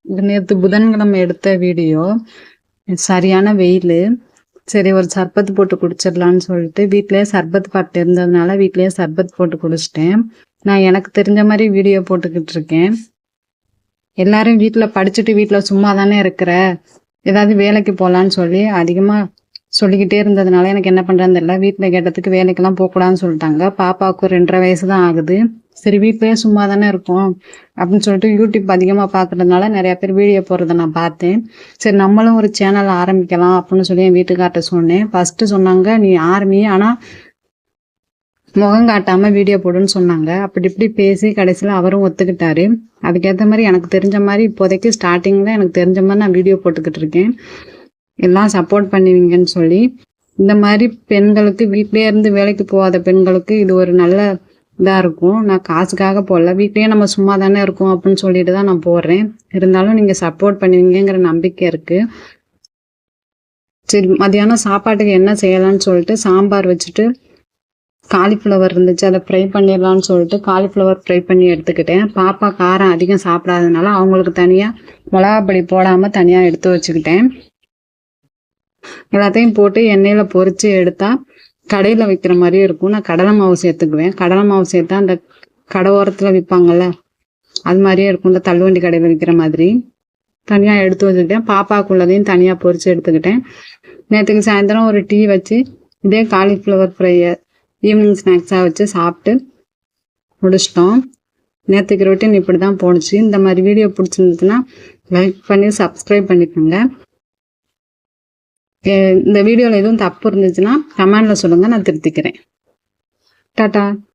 இது நேத்து புதன்கிழமை எடுத்த வீடியோ. சரியான வெயிலு. சரி ஒரு சர்பத் போட்டு குடிச்சிடலான்னு சொல்லிட்டு வீட்லயே சர்பத் பாட்டு இருந்ததுனால வீட்லயே சர்பத் போட்டு குடிச்சிட்டேன். நான் எனக்கு தெரிஞ்ச மாதிரி வீடியோ போட்டுக்கிட்டு இருக்கேன். எல்லாரும் வீட்டுல படிச்சுட்டு வீட்டுல சும்மா தானே இருக்கிற, ஏதாவது வேலைக்கு போகலான்னு சொல்லி அதிகமா சொல்லிக்கிட்டே இருந்ததுனால எனக்கு என்ன பண்றதுன்னு தெரியல. வீட்டுல கேட்டதுக்கு வேலைக்கெல்லாம் போகக்கூடாதுன்னு சொல்லிட்டாங்க. பாப்பாவுக்கு 2.5 வயசு தான் ஆகுது. சரி வீட்லயே சும்மா தானே இருக்கோம் அப்படின்னு சொல்லிட்டு யூடியூப் அதிகமா பாக்குறதுனால நிறைய பேர் வீடியோ போடுறத நான் பார்த்தேன். சரி நம்மளும் ஒரு சேனல் ஆரம்பிக்கலாம் அப்படின்னு சொல்லி என் வீட்டுக்கார்ட்ட சொன்னேன். ஃபர்ஸ்ட் சொன்னாங்க நீ ஆரம்பி, ஆனா முகம் காட்டாம வீடியோ போடுன்னு சொன்னாங்க. அப்படி இப்படி பேசி கடைசியில் அவரும் ஒத்துக்கிட்டாரு. அதுக்கேற்ற மாதிரி எனக்கு தெரிஞ்ச மாதிரி இப்போதைக்கு ஸ்டார்டிங்ல எனக்கு தெரிஞ்ச மாதிரி நான் வீடியோ போட்டுக்கிட்டு இருக்கேன். எல்லாம் சப்போர்ட் பண்ணுவீங்கன்னு சொல்லி. இந்த மாதிரி பெண்களுக்கு, வீட்லயே இருந்து வேலைக்கு போகாத பெண்களுக்கு இது ஒரு நல்ல இதா இருக்கும். நான் காசுக்காக போடல, வீட்லயே நம்ம சும்மா தானே இருக்கோம் அப்படின்னு சொல்லிட்டு தான் நான் போடுறேன். இருந்தாலும் நீங்க சப்போர்ட் பண்ணுவீங்கிற நம்பிக்கை இருக்கு. சரி மதியானம் சாப்பாட்டுக்கு என்ன செய்யலாம்னு சொல்லிட்டு சாம்பார் வச்சுட்டு காலிஃப்ளவர் இருந்துச்சு, அதை ஃப்ரை பண்ணிடலாம்னு சொல்லிட்டு காலிஃப்ளவர் ஃப்ரை பண்ணி எடுத்துக்கிட்டேன். பாப்பா காரம் அதிகம் சாப்பிடாதனால அவங்களுக்கு தனியா மிளகாப்பொடி போடாம தனியா எடுத்து வச்சுக்கிட்டேன். எல்லாத்தையும் போட்டு எண்ணெயில பொரிச்சு எடுத்தா கடையில வைக்கிற மாதிரியே இருக்கும். நான் கடலை மாவு சேர்த்துக்குவேன். கடலை மாவு சேர்த்தா அந்த கடை ஓரத்துல விற்பாங்கல்ல, அது மாதிரியே இருக்கும். இந்த தள்ளுவண்டி கடையில விற்கிற மாதிரி தனியா எடுத்து வச்சுக்கிட்டேன். பாப்பாக்குள்ளதையும் தனியா பொரிச்சு எடுத்துக்கிட்டேன். நேற்றுக்கு சாயந்தரம் ஒரு டீ வச்சு இதே காலிஃப்ளவர் ஃப்ரையை ஈவினிங் ஸ்நாக்ஸா வச்சு சாப்பிட்டு முடிச்சிட்டோம். நேற்றுக்கு ரொட்டீன் இப்படி தான் போணுச்சு. இந்த மாதிரி வீடியோ பிடிச்சிருந்துச்சுன்னா லைக் பண்ணி சப்ஸ்கிரைப் பண்ணிக்கோங்க. இந்த வீடியோவில் எதுவும் தப்பு இருந்துச்சுன்னா கமெண்ட்ல சொல்லுங்க, நான் திருத்திக்கிறேன். டாடா.